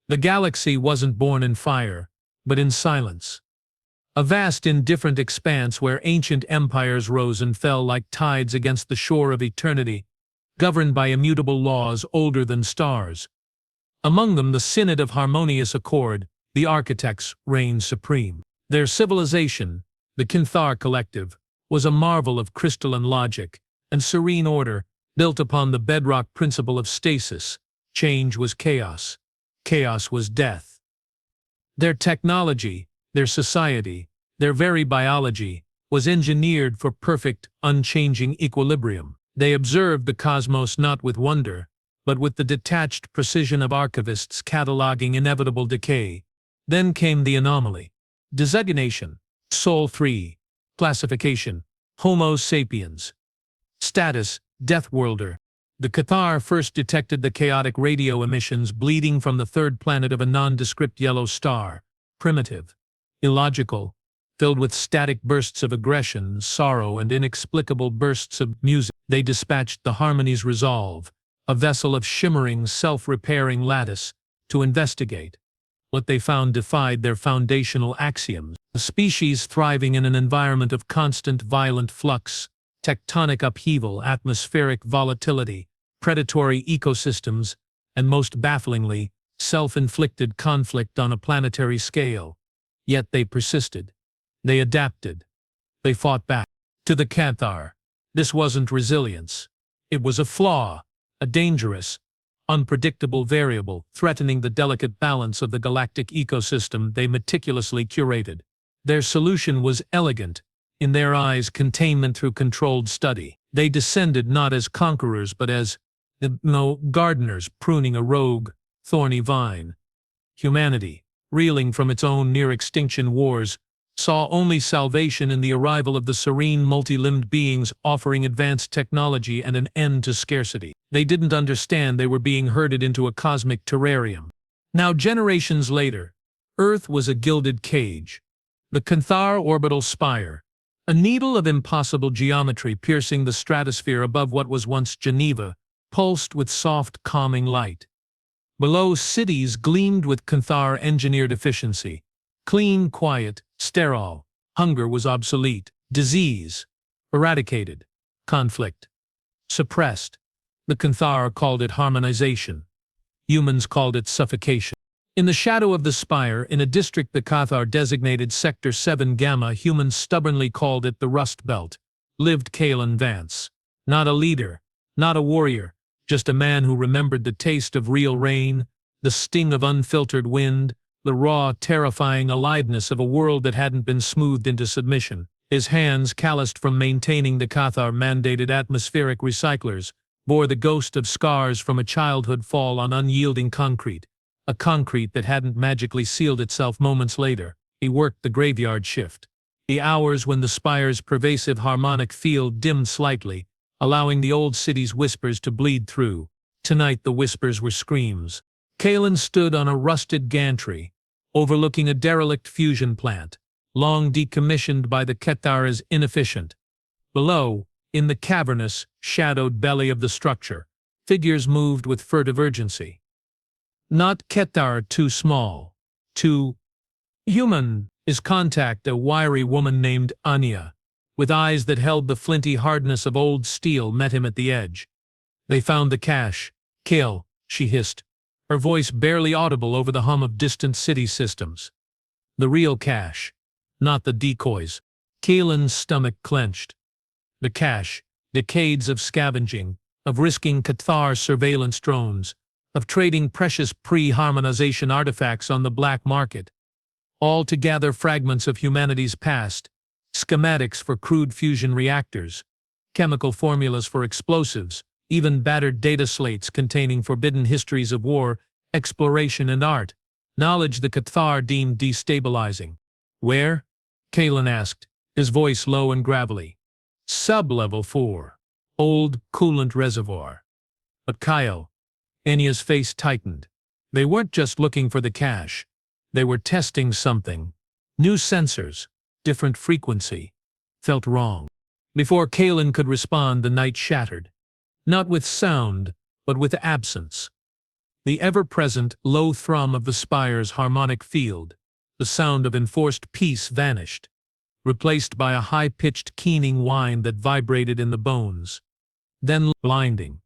The galaxy wasn't born in fire, but in silence. A vast indifferent expanse where ancient empires rose and fell like tides against the shore of eternity, governed by immutable laws older than stars. Among them the Synod of Harmonious Accord, the architects, reigned supreme. Their civilization, the Kinthar Collective, was a marvel of crystalline logic and serene order, built upon the bedrock principle of stasis. Change was chaos. Chaos was death. Their technology, their society, their very biology, was engineered for perfect, unchanging equilibrium. They observed the cosmos not with wonder, but with the detached precision of archivists cataloging inevitable decay. Then came the anomaly. Designation: Sol 3. Classification: Homo sapiens. Status: Deathworlder. The Cathar first detected the chaotic radio emissions bleeding from the third planet of a nondescript yellow star. Primitive, illogical, filled with static bursts of aggression, sorrow, and inexplicable bursts of music. They dispatched the Harmony's Resolve, a vessel of shimmering, self-repairing lattice, to investigate. What they found defied their foundational axioms. A species thriving in an environment of constant violent flux, tectonic upheaval, atmospheric volatility, predatory ecosystems, and most bafflingly, self-inflicted conflict on a planetary scale. Yet they persisted. They adapted. They fought back. To the Cathar, this wasn't resilience. It was a flaw, a dangerous, unpredictable variable threatening the delicate balance of the galactic ecosystem they meticulously curated. Their solution was elegant, in their eyes containment through controlled study. They descended not as conquerors but as gardeners pruning a rogue, thorny vine. Humanity, reeling from its own near-extinction wars, saw only salvation in the arrival of the serene multi-limbed beings offering advanced technology and an end to scarcity. They didn't understand they were being herded into a cosmic terrarium. Now, generations later, Earth was a gilded cage. The Kinthar orbital spire, a needle of impossible geometry piercing the stratosphere above what was once Geneva, pulsed with soft, calming light. Below, cities gleamed with Kinthar-engineered efficiency. Clean, quiet, sterile. Hunger was obsolete. Disease eradicated. Conflict suppressed. The Kinthar called it harmonization. Humans called it suffocation. In the shadow of the spire, in a district the Cathar designated Sector 7 Gamma, humans stubbornly called it the Rust Belt, lived Kalen Vance. Not a leader, not a warrior, just a man who remembered the taste of real rain, the sting of unfiltered wind, the raw, terrifying aliveness of a world that hadn't been smoothed into submission. His hands, calloused from maintaining the Cathar-mandated atmospheric recyclers, bore the ghost of scars from a childhood fall on unyielding concrete, a concrete that hadn't magically sealed itself moments later. He worked the graveyard shift, the hours when the spire's pervasive harmonic field dimmed slightly, allowing the old city's whispers to bleed through. Tonight the whispers were screams. Kalen stood on a rusted gantry, overlooking a derelict fusion plant, long decommissioned by the Cathar as inefficient. Below, in the cavernous, shadowed belly of the structure, figures moved with furtive urgency. Not Cathar too small, too human. His contact, a wiry woman named Anya, with eyes that held the flinty hardness of old steel, met him at the edge. They found the cache. Kill, she hissed, her voice barely audible over the hum of distant city systems. The real cache, not the decoys. Kaelin's stomach clenched. The cache, decades of scavenging, of risking Cathar surveillance drones, of trading precious pre-harmonization artifacts on the black market. All to gather fragments of humanity's past, schematics for crude fusion reactors, chemical formulas for explosives, even battered data slates containing forbidden histories of war, exploration, and art, knowledge the Cathar deemed destabilizing. Where? Kalen asked, his voice low and gravelly. Sub-level 4. Old coolant reservoir. But Kyle, Anya's face tightened. They weren't just looking for the cache. They were testing something. New sensors, different frequency. Felt wrong. Before Kalen could respond, the night shattered. Not with sound, but with absence. The ever-present, low thrum of the spire's harmonic field, the sound of enforced peace vanished, replaced by a high-pitched keening whine that vibrated in the bones. Then, blinding,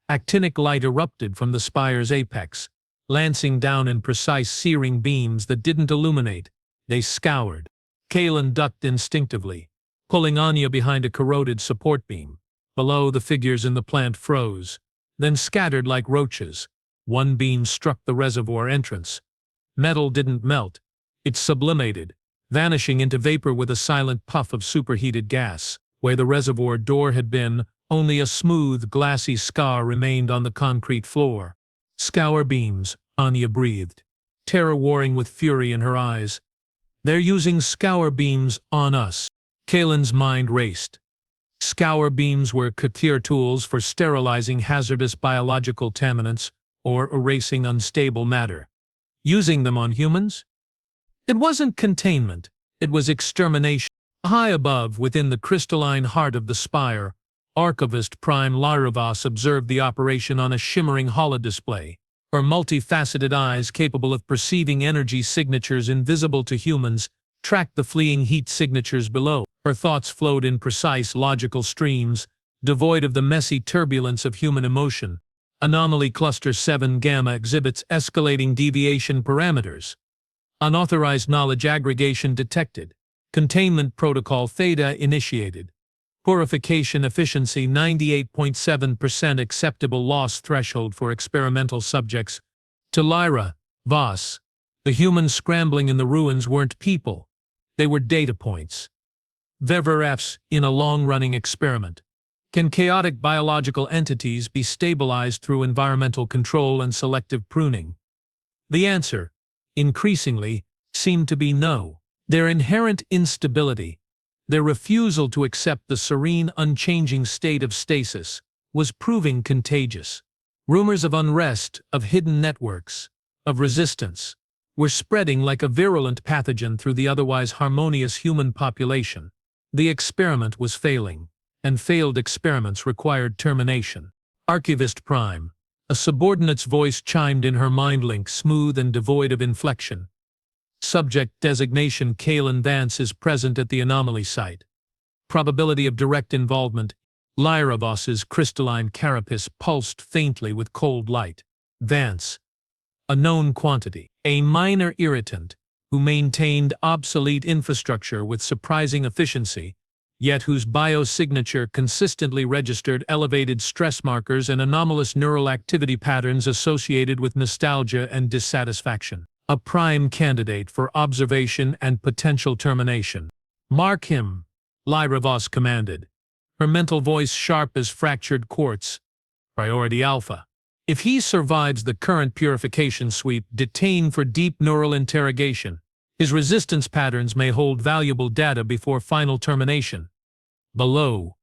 actinic light erupted from the spire's apex, lancing down in precise searing beams that didn't illuminate, they scoured. Kalen ducked instinctively, pulling Anya behind a corroded support beam. Below, the figures in the plant froze, then scattered like roaches. One beam struck the reservoir entrance. Metal didn't melt, it sublimated, vanishing into vapor with a silent puff of superheated gas. Where the reservoir door had been, only a smooth, glassy scar remained on the concrete floor. Scour-Beams, Anya breathed, terror warring with fury in her eyes. They're using Scour-Beams on us. Kalen's mind raced. Scour-Beams were couture tools for sterilizing hazardous biological contaminants or erasing unstable matter. Using them on humans? It wasn't containment, it was extermination. High above, within the crystalline heart of the spire, Archivist Prime Lyravas observed the operation on a shimmering holodisplay. Her multifaceted eyes, capable of perceiving energy signatures invisible to humans, tracked the fleeing heat signatures below. Her thoughts flowed in precise, logical streams, devoid of the messy turbulence of human emotion. Anomaly Cluster 7 Gamma exhibits escalating deviation parameters. Unauthorized knowledge aggregation detected. Containment Protocol Theta initiated. Purification efficiency 98.7% acceptable loss threshold for experimental subjects. To Lyra, Voss, the humans scrambling in the ruins weren't people. They were data points. Fs in a long-running experiment. Can chaotic biological entities be stabilized through environmental control and selective pruning? The answer, increasingly, seemed to be no. Their inherent instability, their refusal to accept the serene, unchanging state of stasis, was proving contagious. Rumors of unrest, of hidden networks, of resistance, were spreading like a virulent pathogen through the otherwise harmonious human population. The experiment was failing, and failed experiments required termination. Archivist Prime, a subordinate's voice chimed in her mind link, smooth and devoid of inflection. Subject designation Kalen Vance is present at the anomaly site. Probability of direct involvement. Lyravos's crystalline carapace pulsed faintly with cold light. Vance, a known quantity, a minor irritant, who maintained obsolete infrastructure with surprising efficiency, yet whose biosignature consistently registered elevated stress markers and anomalous neural activity patterns associated with nostalgia and dissatisfaction. A prime candidate for observation and potential termination. Mark him, Lyra Voss commanded, her mental voice sharp as fractured quartz. Priority Alpha. If he survives the current purification sweep, detained for deep neural interrogation, his resistance patterns may hold valuable data before final termination. Below,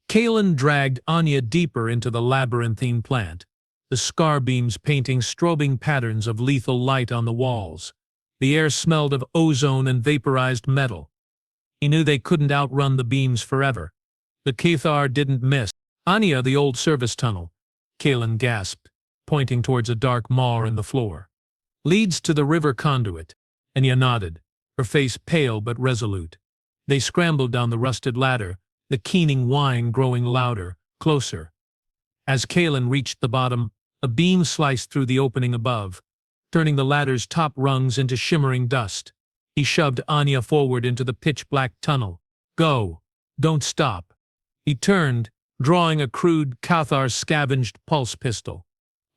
Kalen dragged Anya deeper into the labyrinthine plant, the Scour-Beams painting strobing patterns of lethal light on the walls. The air smelled of ozone and vaporized metal. He knew they couldn't outrun the beams forever. The Cathar didn't miss. Anya, the old service tunnel, Kalen gasped, pointing towards a dark maw in the floor. Leads to the river conduit. Anya nodded, her face pale but resolute. They scrambled down the rusted ladder, the keening whine growing louder, closer. As Kalen reached the bottom, a beam sliced through the opening above, turning the ladder's top rungs into shimmering dust. He shoved Anya forward into the pitch-black tunnel. Go. Don't stop. He turned, drawing a crude Cathar-scavenged pulse pistol.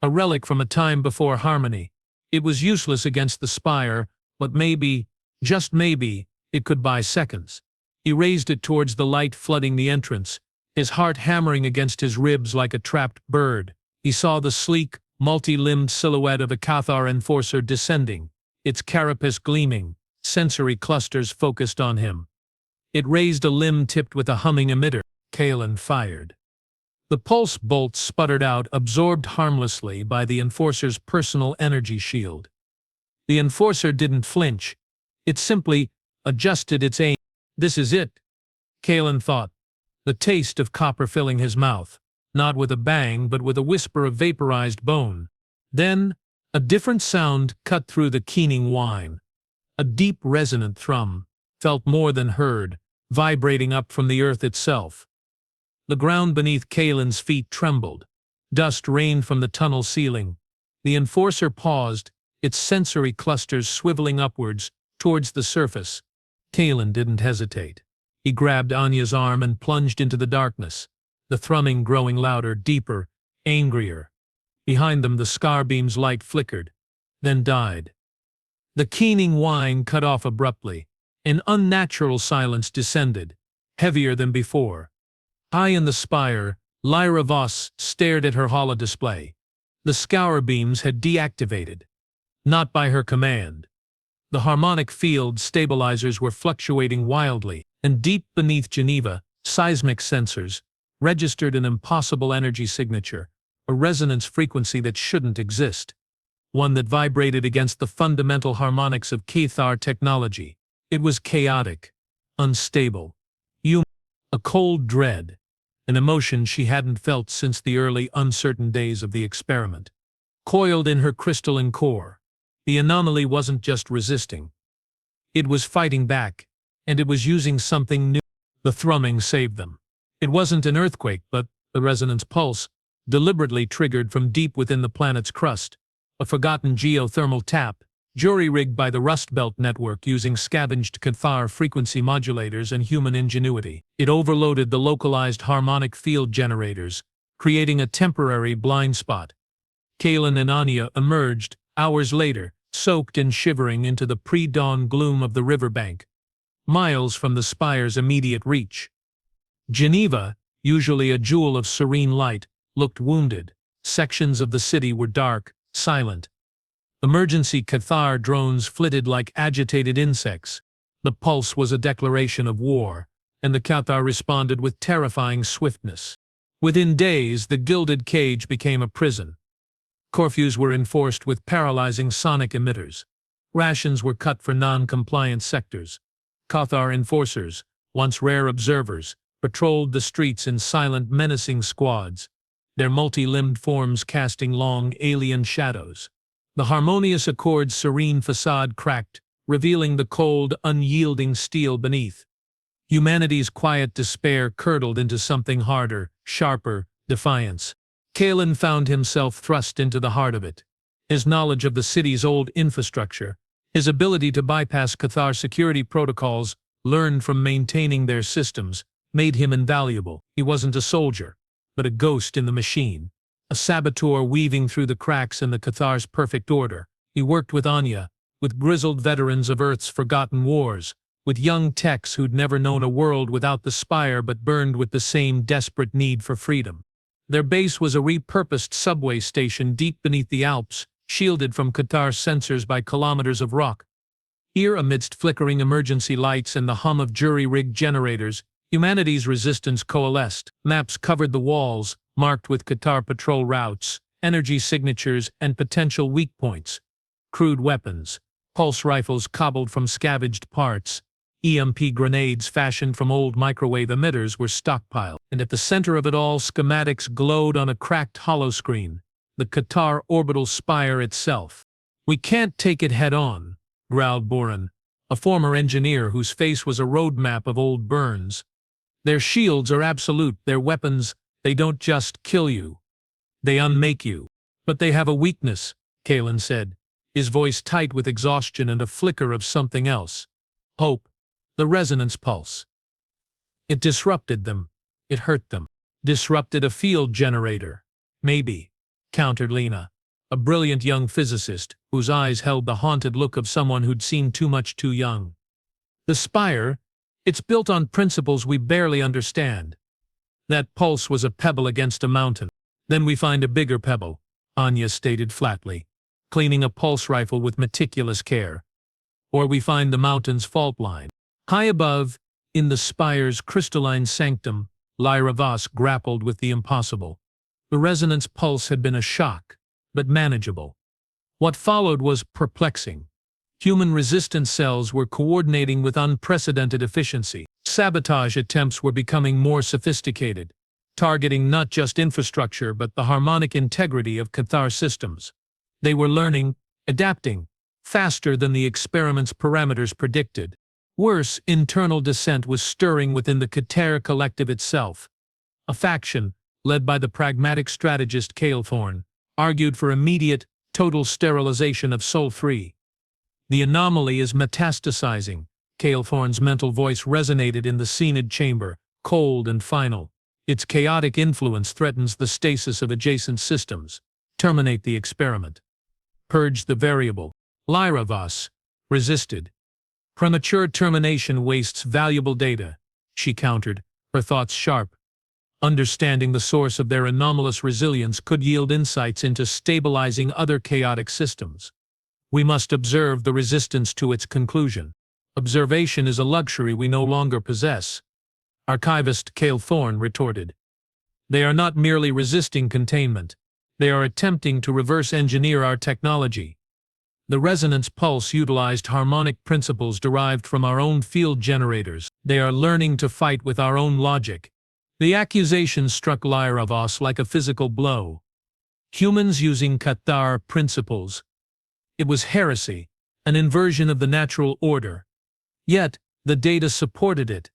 A relic from a time before Harmony. It was useless against the spire, but maybe, just maybe, it could buy seconds. He raised it towards the light flooding the entrance, his heart hammering against his ribs like a trapped bird. He saw the sleek, multi-limbed silhouette of a Cathar enforcer descending, its carapace gleaming, sensory clusters focused on him. It raised a limb tipped with a humming emitter. Kalen fired. The pulse bolt sputtered out, absorbed harmlessly by the enforcer's personal energy shield. The enforcer didn't flinch. It simply adjusted its aim. This is it, Kalen thought, the taste of copper filling his mouth, not with a bang but with a whisper of vaporized bone. Then, A different sound cut through the keening whine. A deep resonant thrum, felt more than heard, vibrating up from the earth itself. The ground beneath Kaelin's feet trembled. Dust rained from the tunnel ceiling. The Enforcer paused, its sensory clusters swiveling upwards, towards the surface. Kaelin didn't hesitate. He grabbed Anya's arm and plunged into the darkness, the thrumming growing louder, deeper, angrier. Behind them the Scour-Beams' light flickered, then died. The keening whine cut off abruptly. An unnatural silence descended, heavier than before. High in the spire, Lyra Voss stared at her holodisplay. The Scour-Beams had deactivated. Not by her command. The harmonic field stabilizers were fluctuating wildly, and deep beneath Geneva, seismic sensors registered an impossible energy signature, a resonance frequency that shouldn't exist. One that vibrated against the fundamental harmonics of Cathar technology. It was chaotic, unstable, human, a cold dread, an emotion she hadn't felt since the early, uncertain days of the experiment. Coiled in her crystalline core, the anomaly wasn't just resisting. It was fighting back, and it was using something new. The thrumming saved them. It wasn't an earthquake, but the resonance pulse, deliberately triggered from deep within the planet's crust. A forgotten geothermal tap, jury-rigged by the Rust Belt network using scavenged Cathar frequency modulators and human ingenuity. It overloaded the localized harmonic field generators, creating a temporary blind spot. Kaelin and Anya emerged, hours later, soaked and shivering into the pre-dawn gloom of the riverbank, miles from the spire's immediate reach. Geneva, usually a jewel of serene light, looked wounded. Sections of the city were dark, silent. Emergency Cathar drones flitted like agitated insects. The pulse was a declaration of war, and the Cathar responded with terrifying swiftness. Within days, the gilded cage became a prison. Curfews were enforced with paralyzing sonic emitters. Rations were cut for non-compliant sectors. Cathar enforcers, once rare observers, patrolled the streets in silent, menacing squads, their multi-limbed forms casting long, alien shadows. The harmonious accord's serene facade cracked, revealing the cold, unyielding steel beneath. Humanity's quiet despair curdled into something harder, sharper, defiance. Kaelin found himself thrust into the heart of it. His knowledge of the city's old infrastructure, his ability to bypass Cathar security protocols learned from maintaining their systems, made him invaluable. He wasn't a soldier, but a ghost in the machine. A saboteur weaving through the cracks in the Cathar's perfect order. He worked with Anya, with grizzled veterans of Earth's forgotten wars, with young techs who'd never known a world without the Spire but burned with the same desperate need for freedom. Their base was a repurposed subway station deep beneath the Alps, shielded from Cathar sensors by kilometers of rock. Here, amidst flickering emergency lights and the hum of jury-rigged generators, humanity's resistance coalesced. Maps covered the walls, marked with Cathar patrol routes, energy signatures, and potential weak points. Crude weapons, pulse rifles cobbled from scavenged parts, EMP grenades fashioned from old microwave emitters were stockpiled, and at the center of it all, schematics glowed on a cracked holoscreen, the Cathar orbital spire itself. "We can't take it head-on," growled Boran, a former engineer whose face was a roadmap of old burns. "Their shields are absolute, their weapons, they don't just kill you. They unmake you. But they have a weakness," Kaelin said, his voice tight with exhaustion and a flicker of something else. Hope. The resonance pulse. It disrupted them. It hurt them. Disrupted a field generator. Maybe, countered Lena, a brilliant young physicist whose eyes held the haunted look of someone who'd seen too much too young. The Spire, it's built on principles we barely understand. That pulse was a pebble against a mountain. Then we find a bigger pebble, Anya stated flatly, cleaning a pulse rifle with meticulous care. Or we find the mountain's fault line. High above, in the Spire's crystalline sanctum, Lyra Voss grappled with the impossible. The resonance pulse had been a shock, but manageable. What followed was perplexing. Human resistance cells were coordinating with unprecedented efficiency. Sabotage attempts were becoming more sophisticated, targeting not just infrastructure but the harmonic integrity of Cathar systems. They were learning, adapting, faster than the experiment's parameters predicted. Worse, internal dissent was stirring within the Kater collective itself. A faction, led by the pragmatic strategist Calethorn, argued for immediate, total sterilization of Sol 3. The anomaly is metastasizing. Calethorn's mental voice resonated in the Scenid chamber, cold and final. Its chaotic influence threatens the stasis of adjacent systems. Terminate the experiment. Purge the variable. Lyra Voss resisted. Premature termination wastes valuable data, she countered, her thoughts sharp. Understanding the source of their anomalous resilience could yield insights into stabilizing other chaotic systems. We must observe the resistance to its conclusion. Observation is a luxury we no longer possess, Archivist Calethorn retorted. They are not merely resisting containment. They are attempting to reverse engineer our technology. The resonance pulse utilized harmonic principles derived from our own field generators. They are learning to fight with our own logic. The accusation struck Lyra Voss like a physical blow. Humans using Kathar principles. It was heresy, an inversion of the natural order. Yet, the data supported it.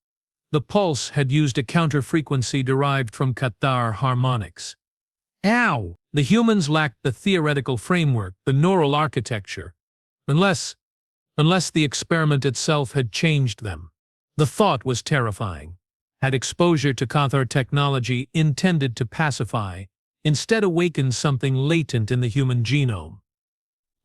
The pulse had used a counter-frequency derived from Kathar harmonics. Ow! The humans lacked the theoretical framework, the neural architecture. Unless the experiment itself had changed them. The thought was terrifying. Had exposure to Kathar technology intended to pacify, instead awakened something latent in the human genome.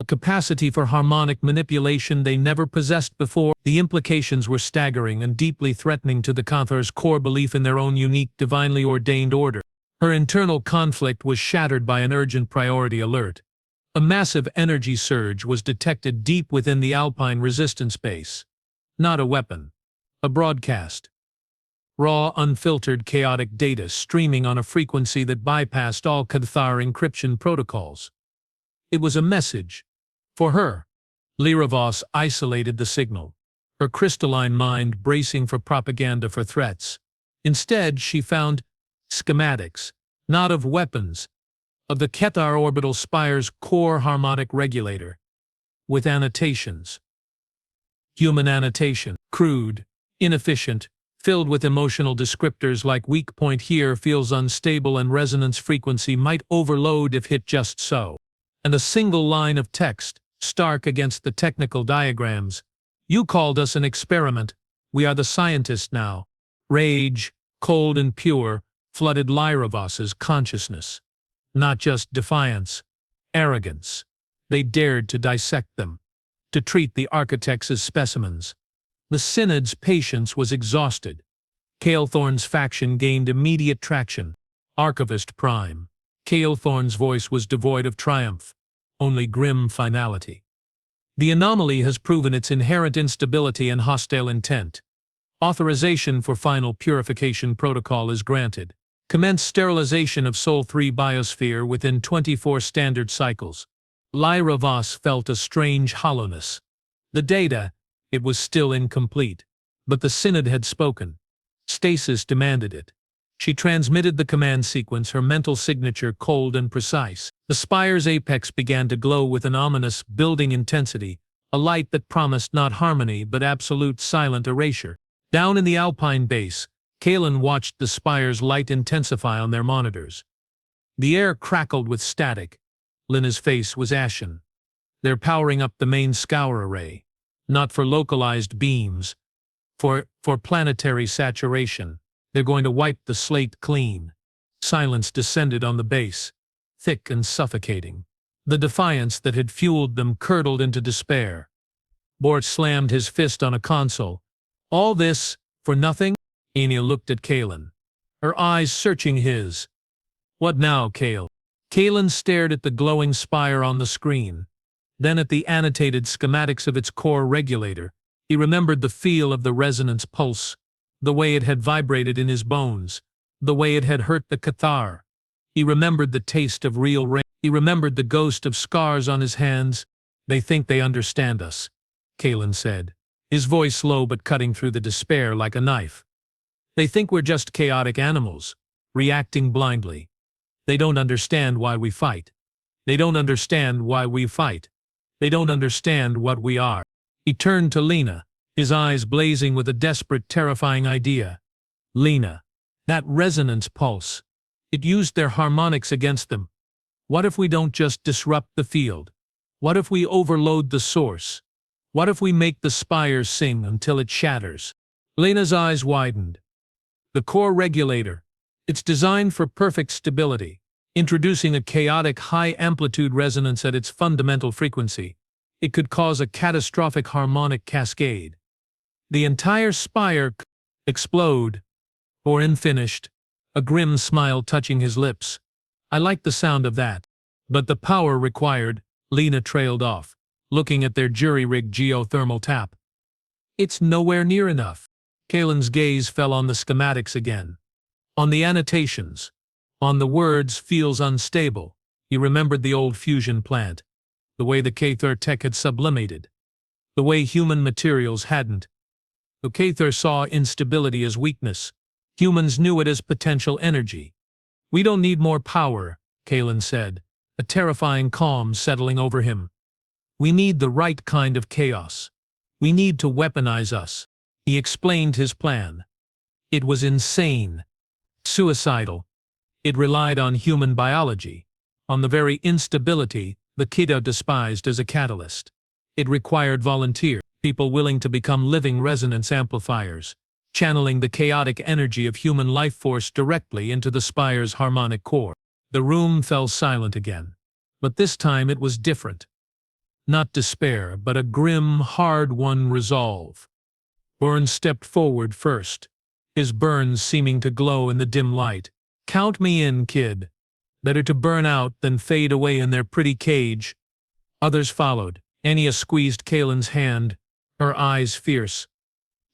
A capacity for harmonic manipulation they never possessed before. The implications were staggering and deeply threatening to the Kathar's core belief in their own unique, divinely ordained order. Her internal conflict was shattered by an urgent priority alert. A massive energy surge was detected deep within the Alpine resistance base. Not a weapon. A broadcast. Raw, unfiltered, chaotic data streaming on a frequency that bypassed all Kathar encryption protocols. It was a message. For her. Lyra Voss isolated the signal, her crystalline mind bracing for propaganda for threats. Instead, she found schematics, not of weapons, of the Kathar orbital spire's core harmonic regulator, with annotations. Human annotation, crude, inefficient, filled with emotional descriptors like weak point here feels unstable and resonance frequency might overload if hit just so. And a single line of text, stark against the technical diagrams. You called us an experiment. We are the scientists now. Rage, cold and pure, flooded Lyra Voss's consciousness. Not just defiance, arrogance. They dared to dissect them, to treat the architects as specimens. The Synod's patience was exhausted. Calethorn's faction gained immediate traction. Archivist Prime. Calethorn's voice was devoid of triumph, only grim finality. The anomaly has proven its inherent instability and hostile intent. Authorization for final purification protocol is granted. Commence sterilization of Sol 3 biosphere within 24 standard cycles. Lyra Voss felt a strange hollowness. The data, it was still incomplete. But the Synod had spoken. Stasis demanded it. She transmitted the command sequence, her mental signature cold and precise. The spire's apex began to glow with an ominous, building intensity, a light that promised not harmony but absolute silent erasure. Down in the Alpine base, Kalen watched the spire's light intensify on their monitors. The air crackled with static. Lina's face was ashen. They're powering up the main scour array. Not for localized beams. For planetary saturation. They're going to wipe the slate clean. Silence descended on the base, thick and suffocating. The defiance that had fueled them curdled into despair. Bort slammed his fist on a console. All this, for nothing? Anya looked at Kalen, her eyes searching his. What now, Kale? Kalen stared at the glowing spire on the screen, then at the annotated schematics of its core regulator. He remembered the feel of the resonance pulse, the way it had vibrated in his bones, the way it had hurt the Kathar. He remembered the taste of real rain. He remembered the ghost of scars on his hands. They think they understand us, Kalen said, his voice low but cutting through the despair like a knife. They think we're just chaotic animals, reacting blindly. They don't understand why we fight. They don't understand why we fight. They don't understand what we are. He turned to Lena, his eyes blazing with a desperate, terrifying idea. Lena, that resonance pulse. It used their harmonics against them. What if we don't just disrupt the field? What if we overload the source? What if we make the spire sing until it shatters? Lena's eyes widened. The core regulator. It's designed for perfect stability, introducing a chaotic high-amplitude resonance at its fundamental frequency. It could cause a catastrophic harmonic cascade. The entire spire could explode, or unfinished, a grim smile touching his lips. I like the sound of that. But the power required, Lena trailed off, looking at their jury-rigged geothermal tap. It's nowhere near enough. Kalen's gaze fell on the schematics again. On the annotations. On the words feels unstable. He remembered the old fusion plant. The way the Kathur tech had sublimated. The way human materials hadn't. The Kathur saw instability as weakness. Humans knew it as potential energy. We don't need more power, Kalen said, a terrifying calm settling over him. We need the right kind of chaos. We need to weaponize us. He explained his plan. It was insane. Suicidal. It relied on human biology, on the very instability the Kiddo despised as a catalyst. It required volunteers, people willing to become living resonance amplifiers, channeling the chaotic energy of human life force directly into the spire's harmonic core. The room fell silent again, but this time it was different. Not despair, but a grim, hard-won resolve. Burns stepped forward first, his burns seeming to glow in the dim light. Count me in, kid. Better to burn out than fade away in their pretty cage. Others followed. Anya squeezed Kalen's hand, her eyes fierce.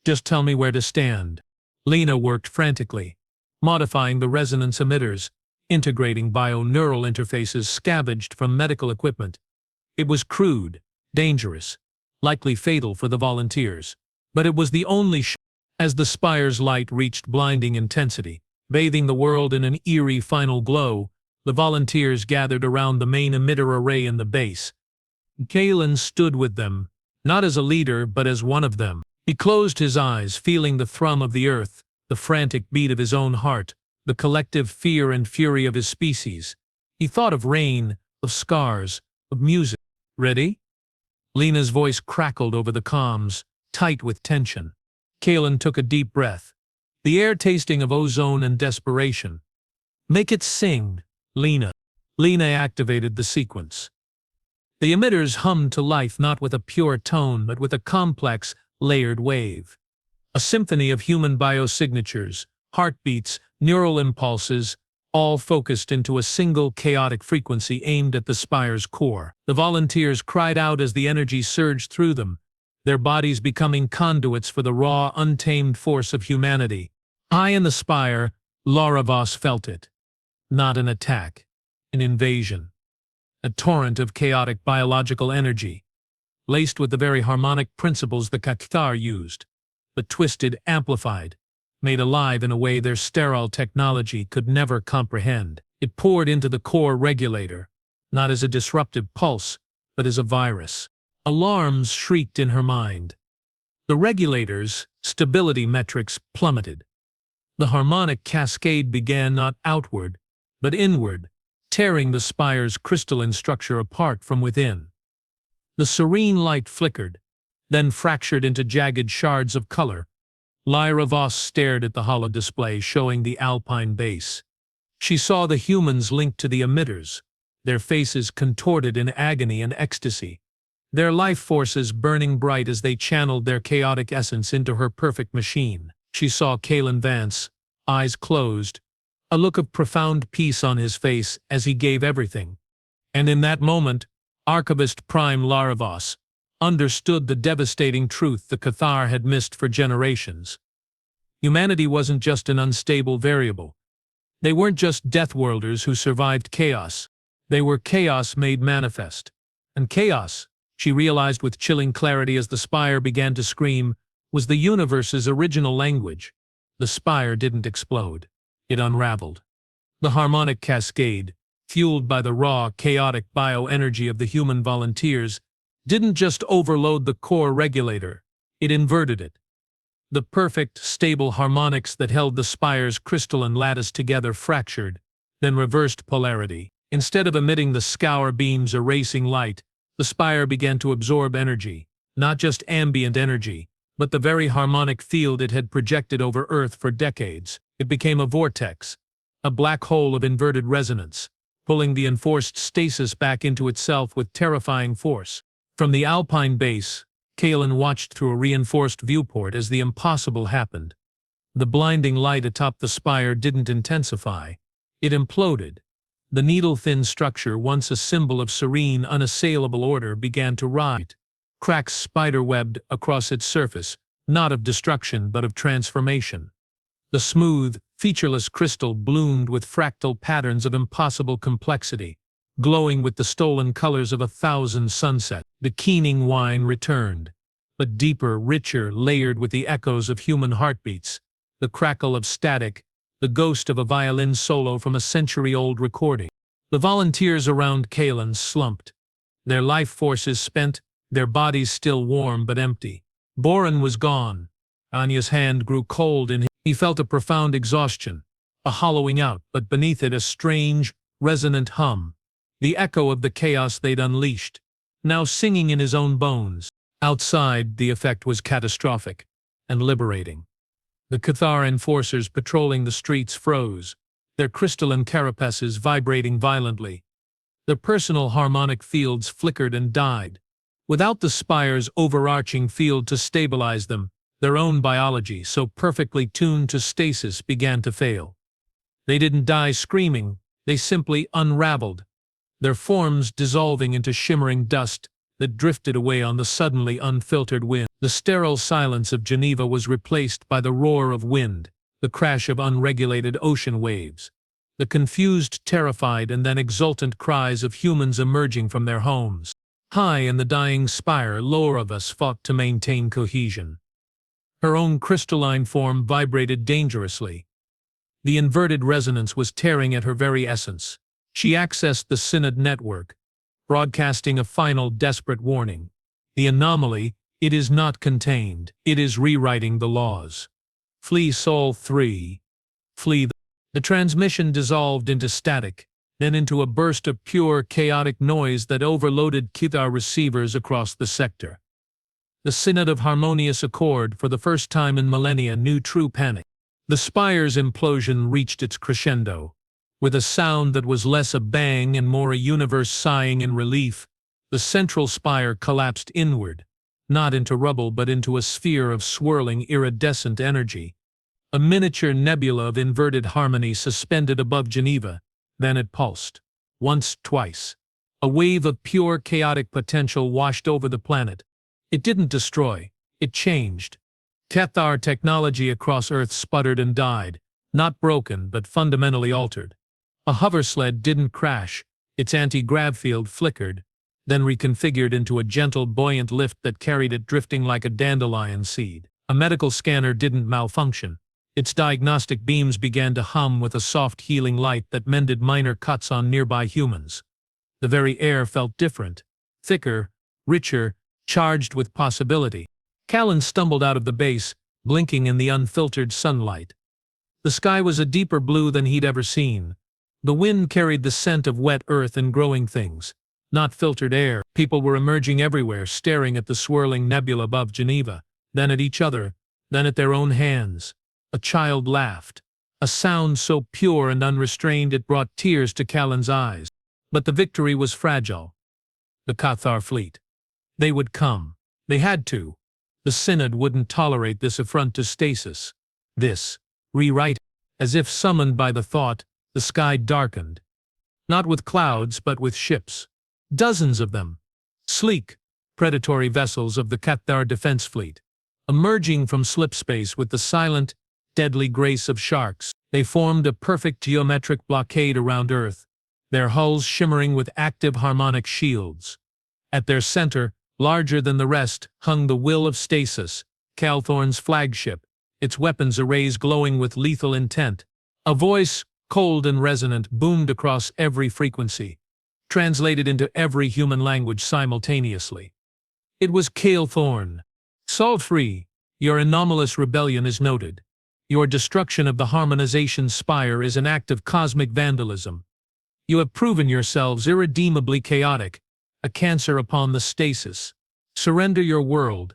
Just tell me where to stand. Lena worked frantically, modifying the resonance emitters, integrating bio-neural interfaces scavenged from medical equipment. It was crude, dangerous, likely fatal for the volunteers. But it was the only as the spire's light reached blinding intensity, bathing the world in an eerie final glow. The volunteers gathered around the main emitter array in the base. Kalen stood with them, not as a leader but as one of them. He closed his eyes, feeling the thrum of the earth, the frantic beat of his own heart, the collective fear and fury of his species. He thought of rain, of scars, of music. Ready? Lena's voice crackled over the comms, tight with tension. Kalen took a deep breath, the air tasting of ozone and desperation. Make it sing, Lena. Lena activated the sequence. The emitters hummed to life not with a pure tone but with a complex, layered wave. A symphony of human biosignatures, heartbeats, neural impulses, all focused into a single chaotic frequency aimed at the spire's core. The volunteers cried out as the energy surged through them, their bodies becoming conduits for the raw, untamed force of humanity. High in the spire, Laura Voss felt it. Not an attack, an invasion. A torrent of chaotic biological energy, laced with the very harmonic principles the Cathar used, but twisted, amplified, made alive in a way their sterile technology could never comprehend. It poured into the core regulator, not as a disruptive pulse, but as a virus. Alarms shrieked in her mind. The regulator's stability metrics plummeted. The harmonic cascade began not outward, but inward, tearing the spire's crystalline structure apart from within. The serene light flickered, then fractured into jagged shards of color. Lyra Voss stared at the hollow display showing the Alpine base. She saw the humans linked to the emitters, their faces contorted in agony and ecstasy, their life forces burning bright as they channeled their chaotic essence into her perfect machine. She saw Kalen Vance, eyes closed, a look of profound peace on his face as he gave everything. And in that moment, Archivist Prime Lara Voss understood the devastating truth the Cathar had missed for generations. Humanity wasn't just an unstable variable. They weren't just Deathworlders who survived chaos. They were chaos made manifest. And chaos, she realized with chilling clarity as the spire began to scream, was the universe's original language. The spire didn't explode. It unraveled. The harmonic cascade, fueled by the raw, chaotic bioenergy of the human volunteers, didn't just overload the core regulator, it inverted it. The perfect, stable harmonics that held the spire's crystalline lattice together fractured, then reversed polarity. Instead of emitting the Scour-Beams' erasing light, the spire began to absorb energy, not just ambient energy, but the very harmonic field it had projected over Earth for decades. It became a vortex, a black hole of inverted resonance, pulling the enforced stasis back into itself with terrifying force. From the Alpine base, Kalen watched through a reinforced viewport as the impossible happened. The blinding light atop the spire didn't intensify. It imploded. The needle-thin structure, once a symbol of serene, unassailable order, began to rot. Cracks spider-webbed across its surface, not of destruction but of transformation. The smooth, featureless crystal bloomed with fractal patterns of impossible complexity, glowing with the stolen colors of 1,000 sunsets. The keening whine returned, but deeper, richer, layered with the echoes of human heartbeats, the crackle of static, the ghost of a violin solo from a century-old recording. The volunteers around Kalen slumped, their life forces spent, their bodies still warm but empty. Boren was gone. Anya's hand grew cold and he felt a profound exhaustion, a hollowing out, but beneath it a strange, resonant hum, the echo of the chaos they'd unleashed, now singing in his own bones. Outside, the effect was catastrophic and liberating. The Cathar enforcers patrolling the streets froze, their crystalline carapaces vibrating violently. Their personal harmonic fields flickered and died. Without the spire's overarching field to stabilize them, their own biology, so perfectly tuned to stasis, began to fail. They didn't die screaming, they simply unraveled, their forms dissolving into shimmering dust that drifted away on the suddenly unfiltered wind. The sterile silence of Geneva was replaced by the roar of wind, the crash of unregulated ocean waves, the confused, terrified, and then exultant cries of humans emerging from their homes. High in the dying spire, Loravus fought to maintain cohesion. Her own crystalline form vibrated dangerously. The inverted resonance was tearing at her very essence. She accessed the Synod network, broadcasting a final desperate warning. The anomaly, it is not contained, it is rewriting the laws. Flee Sol 3. Flee. The transmission dissolved into static, then into a burst of pure, chaotic noise that overloaded Cathar receivers across the sector. The Synod of Harmonious Accord, for the first time in millennia, knew true panic. The spire's implosion reached its crescendo. With a sound that was less a bang and more a universe sighing in relief, the central spire collapsed inward, not into rubble but into a sphere of swirling, iridescent energy. A miniature nebula of inverted harmony suspended above Geneva. Then it pulsed. Once, twice. A wave of pure chaotic potential washed over the planet. It didn't destroy. It changed. Cathar technology across Earth sputtered and died, not broken but fundamentally altered. A hoversled didn't crash. Its anti-grav field flickered, then reconfigured into a gentle, buoyant lift that carried it drifting like a dandelion seed. A medical scanner didn't malfunction. Its diagnostic beams began to hum with a soft healing light that mended minor cuts on nearby humans. The very air felt different, thicker, richer, charged with possibility. Callan stumbled out of the base, blinking in the unfiltered sunlight. The sky was a deeper blue than he'd ever seen. The wind carried the scent of wet earth and growing things, not filtered air. People were emerging everywhere, staring at the swirling nebula above Geneva, then at each other, then at their own hands. A child laughed, a sound so pure and unrestrained it brought tears to Callan's eyes. But the victory was fragile. The Cathar fleet. They would come. They had to. The Synod wouldn't tolerate this affront to stasis. This rewrite. As if summoned by the thought, the sky darkened. Not with clouds, but with ships. Dozens of them. Sleek, predatory vessels of the Cathar defense fleet. Emerging from slipspace with the silent, deadly grace of sharks, they formed a perfect geometric blockade around Earth, their hulls shimmering with active harmonic shields. At their center, larger than the rest, hung the Will of Stasis, Calthorn's flagship, its weapons arrays glowing with lethal intent. A voice, cold and resonant, boomed across every frequency, translated into every human language simultaneously. It was Cale Thorn. Sol free, your anomalous rebellion is noted. Your destruction of the harmonization spire is an act of cosmic vandalism. You have proven yourselves irredeemably chaotic, a cancer upon the stasis. Surrender your world.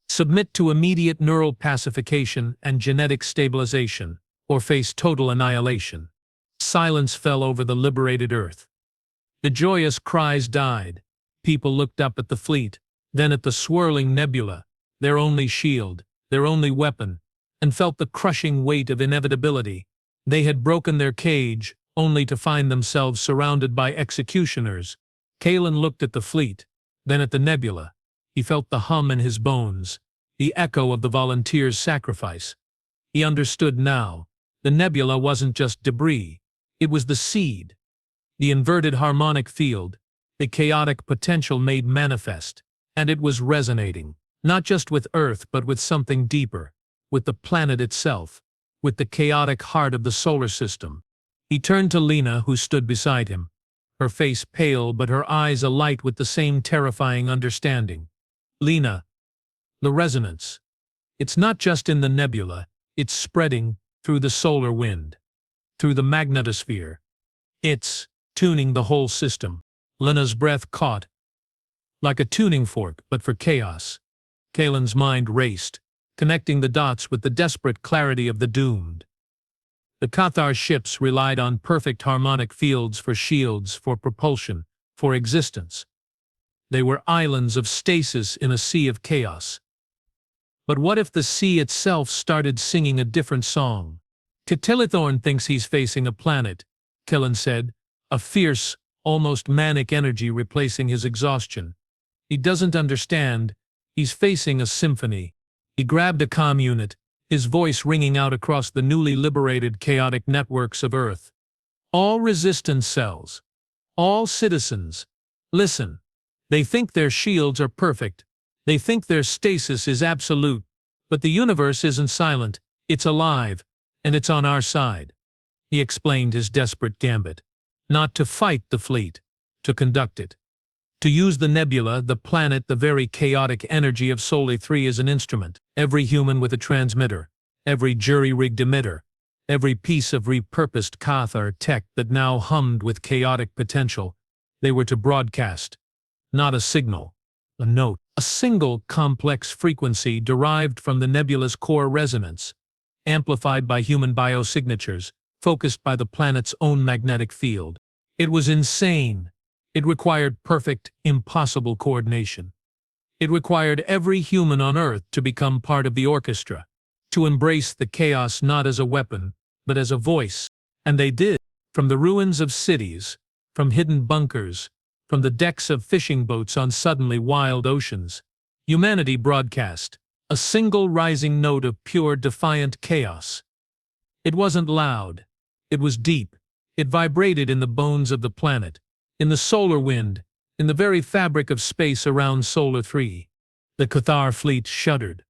Submit to immediate neural pacification and genetic stabilization, or face total annihilation. Silence fell over the liberated Earth. The joyous cries died. People looked up at the fleet, then at the swirling nebula, their only shield, their only weapon, and felt the crushing weight of inevitability. They had broken their cage, only to find themselves surrounded by executioners. Kalen looked at the fleet, then at the nebula. He felt the hum in his bones, the echo of the volunteers' sacrifice. He understood now. The nebula wasn't just debris. It was the seed. The inverted harmonic field, the chaotic potential made manifest. And it was resonating, not just with Earth but with something deeper, with the planet itself, with the chaotic heart of the solar system. He turned to Lena, who stood beside him, her face pale but her eyes alight with the same terrifying understanding. Lena, the resonance. It's not just in the nebula, it's spreading through the solar wind, through the magnetosphere. It's tuning the whole system. Lena's breath caught, like a tuning fork, but for chaos. Kalen's mind raced, connecting the dots with the desperate clarity of the doomed. The Cathar ships relied on perfect harmonic fields for shields, for propulsion, for existence. They were islands of stasis in a sea of chaos. But what if the sea itself started singing a different song? Catilithorn thinks he's facing a planet, Kellen said, a fierce, almost manic energy replacing his exhaustion. He doesn't understand. He's facing a symphony. He grabbed a comm unit, his voice ringing out across the newly liberated chaotic networks of Earth. All resistance cells. All citizens. Listen. They think their shields are perfect. They think their stasis is absolute. But the universe isn't silent. It's alive. And it's on our side. He explained his desperate gambit. Not to fight the fleet. To conduct it. To use the nebula, the planet, the very chaotic energy of Soli 3 as an instrument. Every human with a transmitter. Every jury-rigged emitter. Every piece of repurposed Cathar tech that now hummed with chaotic potential. They were to broadcast. Not a signal. A note. A single complex frequency derived from the nebula's core resonance. Amplified by human biosignatures. Focused by the planet's own magnetic field. It was insane. It required perfect, impossible coordination. It required every human on Earth to become part of the orchestra, to embrace the chaos not as a weapon, but as a voice. And they did. From the ruins of cities, from hidden bunkers, from the decks of fishing boats on suddenly wild oceans, humanity broadcast, a single rising note of pure, defiant chaos. It wasn't loud. It was deep. It vibrated in the bones of the planet. In the solar wind, in the very fabric of space around Solar 3, the Cathar fleet shuddered.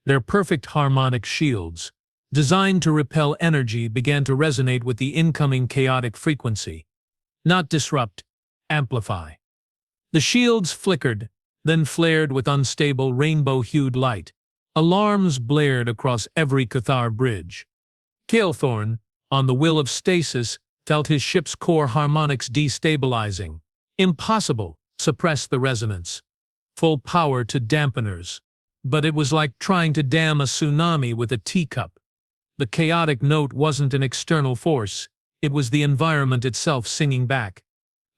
Their perfect harmonic shields, designed to repel energy, began to resonate with the incoming chaotic frequency. Not disrupt, amplify. The shields flickered, then flared with unstable rainbow-hued light. Alarms blared across every Cathar bridge. Kael'thorn, on the will of stasis, felt his ship's core harmonics destabilizing. Impossible. Suppress the resonance. Full power to dampeners. But it was like trying to dam a tsunami with a teacup. The chaotic note wasn't an external force. It was the environment itself singing back.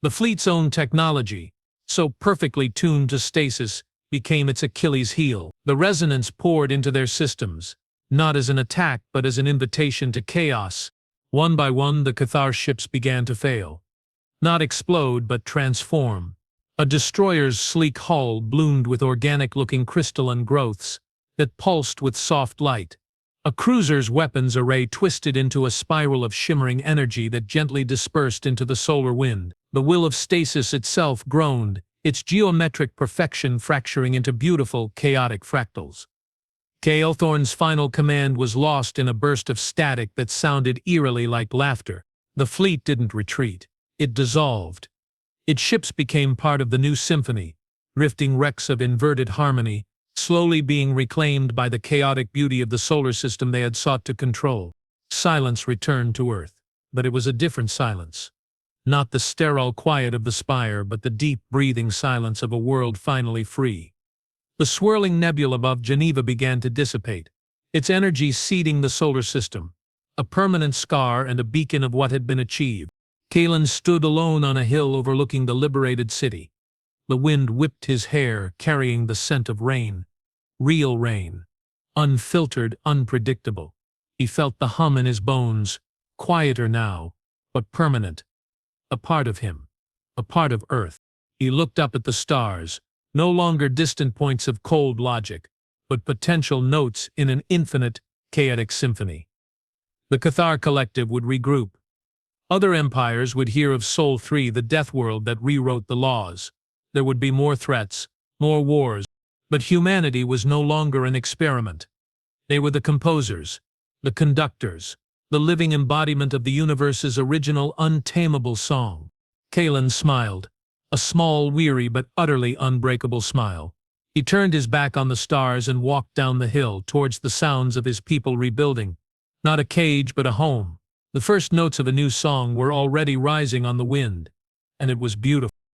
The fleet's own technology, so perfectly tuned to stasis, became its Achilles heel. The resonance poured into their systems, not as an attack but as an invitation to chaos. One by one, the Cathar ships began to fail. Not explode, but transform. A destroyer's sleek hull bloomed with organic-looking crystalline growths that pulsed with soft light. A cruiser's weapons array twisted into a spiral of shimmering energy that gently dispersed into the solar wind. The will of stasis itself groaned, its geometric perfection fracturing into beautiful, chaotic fractals. Kael'thorn's final command was lost in a burst of static that sounded eerily like laughter. The fleet didn't retreat. It dissolved. Its ships became part of the new symphony, drifting wrecks of inverted harmony, slowly being reclaimed by the chaotic beauty of the solar system they had sought to control. Silence returned to Earth, but it was a different silence. Not the sterile quiet of the spire, but the deep, breathing silence of a world finally free. The swirling nebula above Geneva began to dissipate, its energy seeding the solar system, a permanent scar and a beacon of what had been achieved. Kalen stood alone on a hill overlooking the liberated city. The wind whipped his hair, carrying the scent of rain. Real rain. Unfiltered, unpredictable. He felt the hum in his bones, quieter now, but permanent. A part of him. A part of Earth. He looked up at the stars, no longer distant points of cold logic, but potential notes in an infinite, chaotic symphony. The Cathar Collective would regroup. Other empires would hear of Sol 3, the death world that rewrote the laws. There would be more threats, more wars, but humanity was no longer an experiment. They were the composers, the conductors, the living embodiment of the universe's original untamable song. Kalen smiled, a small, weary but utterly unbreakable smile. He turned his back on the stars and walked down the hill towards the sounds of his people rebuilding. Not a cage, but a home. The first notes of a new song were already rising on the wind, and it was beautiful.